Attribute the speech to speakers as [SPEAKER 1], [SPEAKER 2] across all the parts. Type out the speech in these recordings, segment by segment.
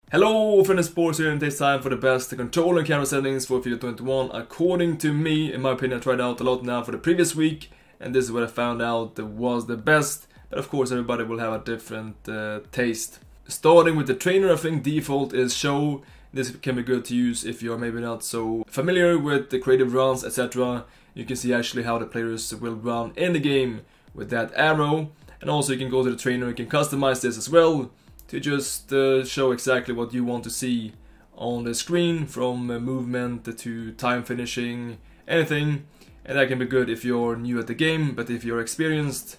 [SPEAKER 1] Hello, friends of sports here, and it's time for the best controller and camera settings for FIFA 21. According to me, in my opinion, I tried out a lot now for the previous week, and this is what I found out was the best. But of course, everybody will have a different taste. Starting with the trainer, I think default is show. This can be good to use if you're maybe not so familiar with the creative runs, etc. You can see actually how the players will run in the game with that arrow. And also you can go to the trainer, you can customize this as well to just show exactly what you want to see on the screen, from movement to time finishing, anything. And that can be good if you're new at the game, but if you're experienced,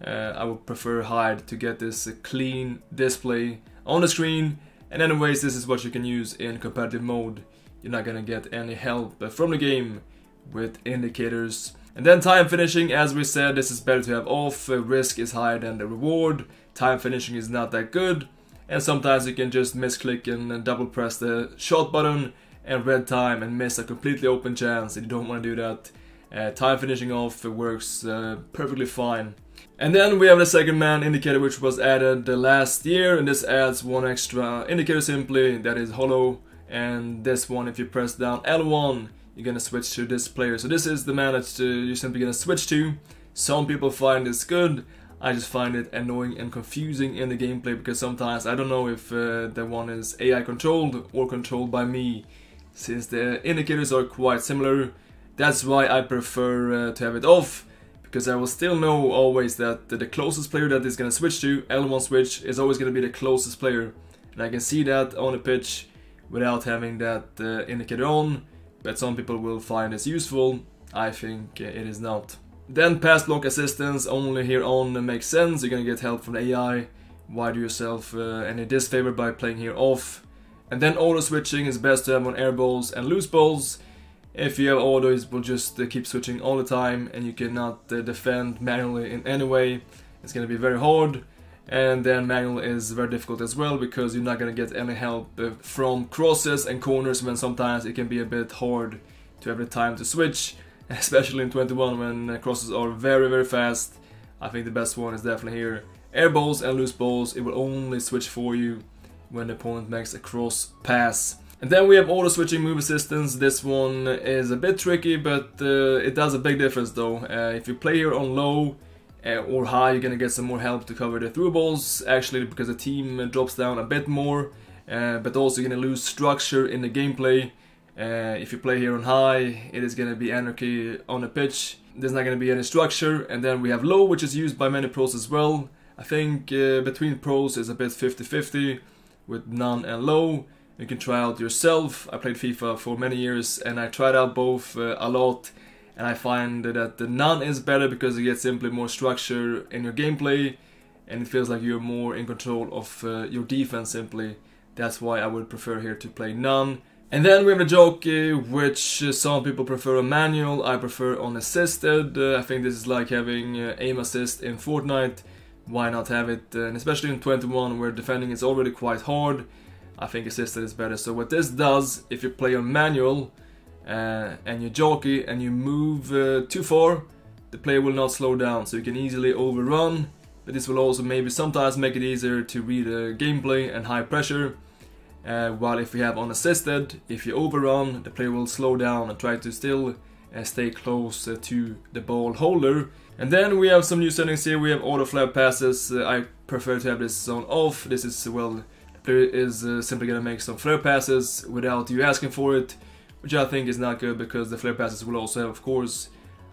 [SPEAKER 1] I would prefer hide to get this clean display on the screen. And anyways, this is what you can use in competitive mode. You're not gonna get any help from the game with indicators. And then time finishing, as we said, this is better to have off. Risk is higher than the reward. Time finishing is not that good. And sometimes you can just misclick and double press the shot button and red time and miss a completely open chance, and you don't want to do that. Time finishing off works perfectly fine. And then we have the second man indicator, which was added last year, and this adds one extra indicator simply, that is hollow. And this one, if you press down L1, you're gonna switch to this player. So this is the man that you're simply gonna switch to. Some people find this good. I just find it annoying and confusing in the gameplay, because sometimes I don't know if the one is AI controlled or controlled by me, since the indicators are quite similar. That's why I prefer to have it off, because I will still know always that the closest player that is going to switch to, L1 switch, is always going to be the closest player. And I can see that on the pitch without having that indicator on, but some people will find this useful. I think it is not. Then pass block assistance only here on makes sense. You're gonna get help from the AI. Why do yourself any disfavor by playing here off? And then auto switching is best to have on air balls and loose balls. If you have auto, it will just keep switching all the time, and you cannot defend manually in any way. It's gonna be very hard. And then manual is very difficult as well, because you're not gonna get any help from crosses and corners, when sometimes it can be a bit hard to have the time to switch. Especially in 21 when crosses are very fast. I think the best one is definitely here. Air balls and loose balls, it will only switch for you when the opponent makes a cross pass. And then we have auto switching move assistance. This one is a bit tricky, but it does a big difference though. If you play here on low or high, you're gonna get some more help to cover the through balls, actually, because the team drops down a bit more, but also you're gonna lose structure in the gameplay. If you play here on high, it is going to be anarchy on the pitch. There's not going to be any structure. And then we have low, which is used by many pros as well. I think between pros is a bit 50-50 with none and low. You can try out yourself. I played FIFA for many years and I tried out both a lot. And I find that the none is better, because you get simply more structure in your gameplay. And it feels like you're more in control of your defense simply. That's why I would prefer here to play none. And then we have a jockey, which some people prefer on manual. I prefer on assisted. I think this is like having aim assist in Fortnite. Why not have it? And especially in 21, where defending is already quite hard, I think assisted is better. So what this does, if you play on manual and you jockey and you move too far, the player will not slow down, so you can easily overrun. But this will also maybe sometimes make it easier to read gameplay and high pressure. While if you have unassisted, if you overrun, the player will slow down and try to still stay close to the ball holder. And then we have some new settings here. We have auto flare passes. I prefer to have this on off. This is, well, the player is simply gonna make some flare passes without you asking for it, which I think is not good, because the flare passes will also have, of course,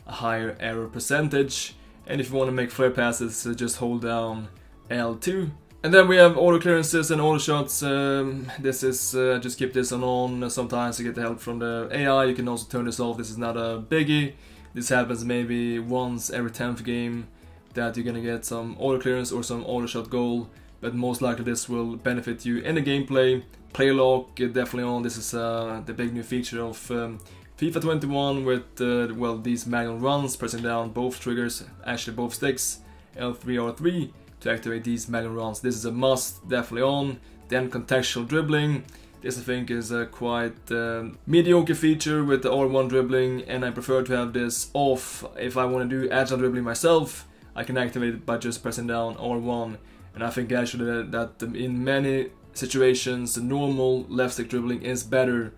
[SPEAKER 1] a higher error percentage. And if you want to make flare passes, just hold down L2. And then we have auto clearances and auto shots. This is just keep this on. Sometimes you get the help from the AI. You can also turn this off. This is not a biggie. This happens maybe once every 10th game that you're gonna get some auto clearance or some auto shot goal. But most likely this will benefit you in the gameplay. Player lock definitely on. This is the big new feature of FIFA 21 with well, these manual runs, pressing down both triggers, actually both sticks, L3 R3. To activate these manual runs. This is a must, definitely on. Then contextual dribbling. This I think is a quite mediocre feature with the R1 dribbling, and I prefer to have this off. If I want to do agile dribbling myself, I can activate it by just pressing down R1. And I think actually that in many situations, the normal left stick dribbling is better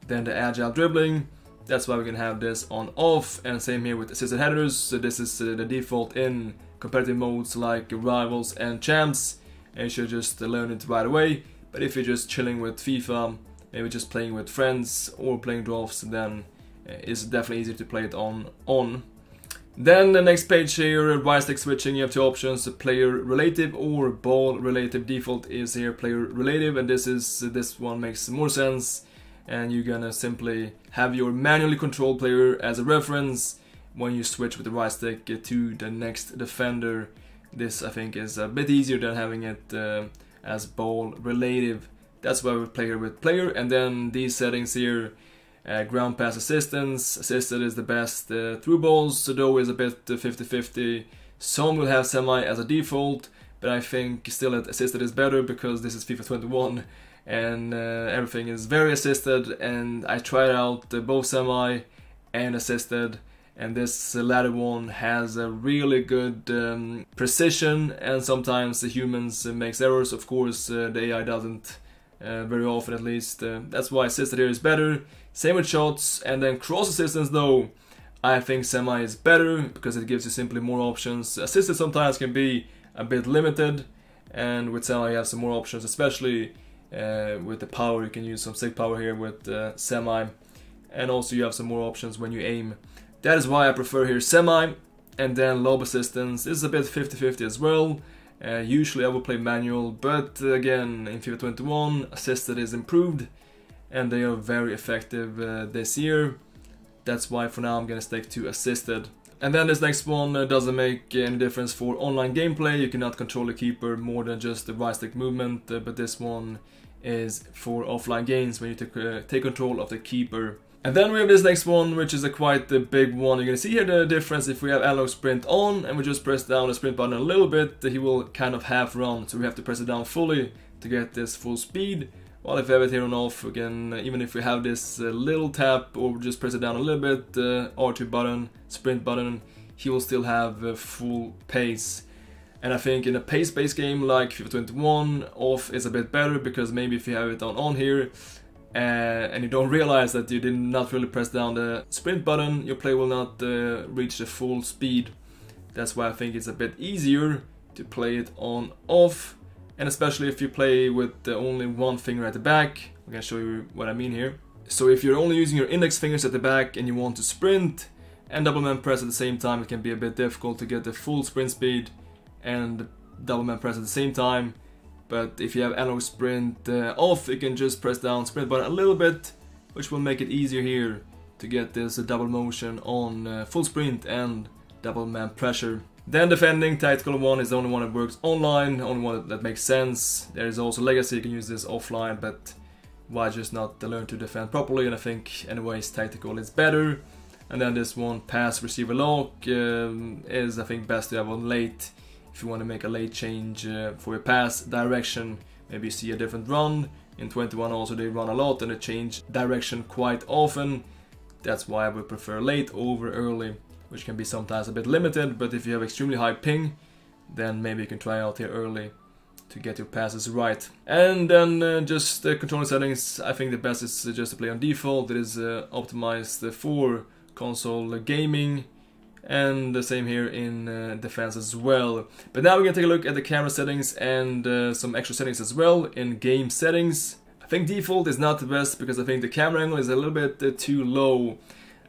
[SPEAKER 1] than the agile dribbling. That's why we're gonna have this on off, and same here with assisted headers. So this is the default in competitive modes like rivals and champs, and you should just learn it right away. But if you're just chilling with FIFA, maybe just playing with friends or playing drafts, then it's definitely easier to play it on. Then the next page here, right stick switching, you have two options, player relative or ball relative. Default is here player relative, and this one makes more sense, and you're gonna simply have your manually controlled player as a reference when you switch with the right stick to the next defender. This I think is a bit easier than having it as ball relative. That's why we play here with player, and then these settings here. Ground pass assistance, assisted is the best. Through balls, though, is a bit 50-50. Some will have semi as a default, but I think still that assisted is better because this is FIFA 21 and everything is very assisted, and I tried out both semi and assisted, and this latter one has a really good precision, and sometimes the humans makes errors. Of course, the AI doesn't. Very often at least. That's why assisted here is better. Same with shots, and then cross assistance though. I think semi is better because it gives you simply more options. Assisted sometimes can be a bit limited, and with semi you have some more options, especially with the power. You can use some sick power here with semi, and also you have some more options when you aim. That is why I prefer here semi, and then lob assistance. This is a bit 50-50 as well. Usually I will play manual, but again in FIFA 21 assisted is improved and they are very effective this year. That's why for now I'm gonna stick to assisted. And then this next one doesn't make any difference for online gameplay. You cannot control the keeper more than just the right stick movement, but this one is for offline games when you take control of the keeper. And then we have this next one, which is a quite big one. You're gonna see here the difference. If we have analog sprint on and we just press down the sprint button a little bit, he will kind of half run. So we have to press it down fully to get this full speed. While if we have it here on off, again, even if we have this little tap or just press it down a little bit, R2 button, sprint button, he will still have full pace. And I think in a pace-based game like FIFA 21, off is a bit better, because maybe if you have it on here, and you don't realize that you did not really press down the sprint button, your player will not reach the full speed. That's why I think it's a bit easier to play it on off, and especially if you play with only one finger at the back. I'm gonna show you what I mean here. So if you're only using your index fingers at the back and you want to sprint and double man press at the same time, it can be a bit difficult to get the full sprint speed and double man press at the same time. But if you have analog sprint off, you can just press down sprint button a little bit, which will make it easier here to get this double motion on full sprint and double man pressure. Then defending, tactical one is the only one that works online, the only one that makes sense. There is also legacy, you can use this offline, but why just not learn to defend properly? And I think anyways tactical is better. And then this one, pass receiver lock, is I think best to have on late. If you want to make a late change for your pass direction, maybe you see a different run. In 21 also they run a lot and they change direction quite often. That's why I would prefer late over early, which can be sometimes a bit limited, but if you have extremely high ping, then maybe you can try out here early to get your passes right. And then just the controller settings, I think the best is just to play on default. It is optimized for console gaming, and the same here in defense as well. But now we're gonna take a look at the camera settings and some extra settings as well in game settings. I think default is not the best because I think the camera angle is a little bit too low.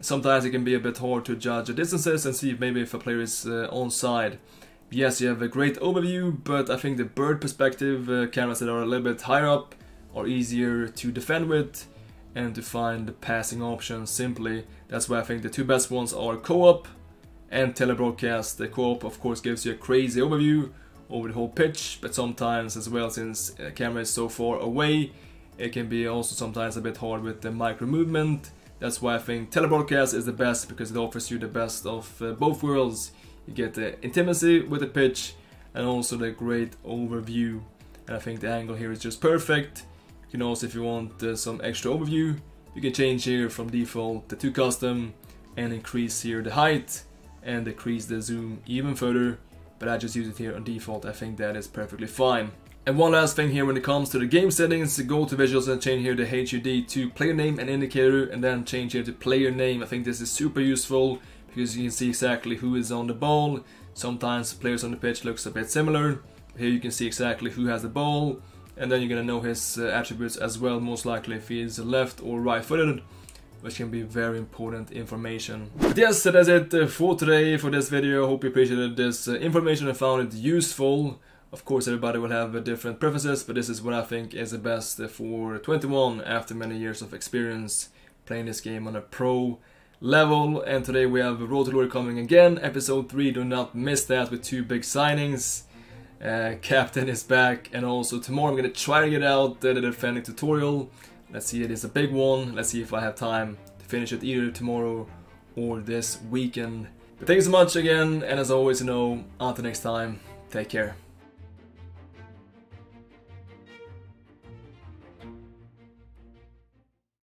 [SPEAKER 1] Sometimes it can be a bit hard to judge the distances and see if maybe if a player is onside. Yes, you have a great overview, but I think the bird perspective cameras that are a little bit higher up are easier to defend with and to find passing options simply. That's why I think the two best ones are co-op and telebroadcast. The co-op of course gives you a crazy overview over the whole pitch, but sometimes as well, since the camera is so far away, it can be also sometimes a bit hard with the micro movement. That's why I think telebroadcast is the best, because it offers you the best of both worlds. You get the intimacy with the pitch and also the great overview. And I think the angle here is just perfect. You can also, if you want some extra overview, you can change here from default to custom and increase here the height and decrease the zoom even further. But I just use it here on default. I think that is perfectly fine. And one last thing here when it comes to the game settings, go to visuals and change here the HUD to player name and indicator, and then change here to player name. I think this is super useful because you can see exactly who is on the ball. Sometimes players on the pitch looks a bit similar. Here you can see exactly who has the ball, and then you're gonna know his attributes as well, most likely if he is left or right footed, which can be very important information. But yes, so that's it for today, for this video. Hope you appreciated this information and found it useful. Of course, everybody will have different preferences, but this is what I think is the best for 21 after many years of experience playing this game on a pro level. And today we have Road to Glory coming again, episode 3. Do not miss that with 2 big signings. Captain is back, and also tomorrow I'm going to try to get out the defending tutorial. Let's see, it is a big one. Let's see if I have time to finish it either tomorrow or this weekend. But thanks so much again, and as always, until next time, take care.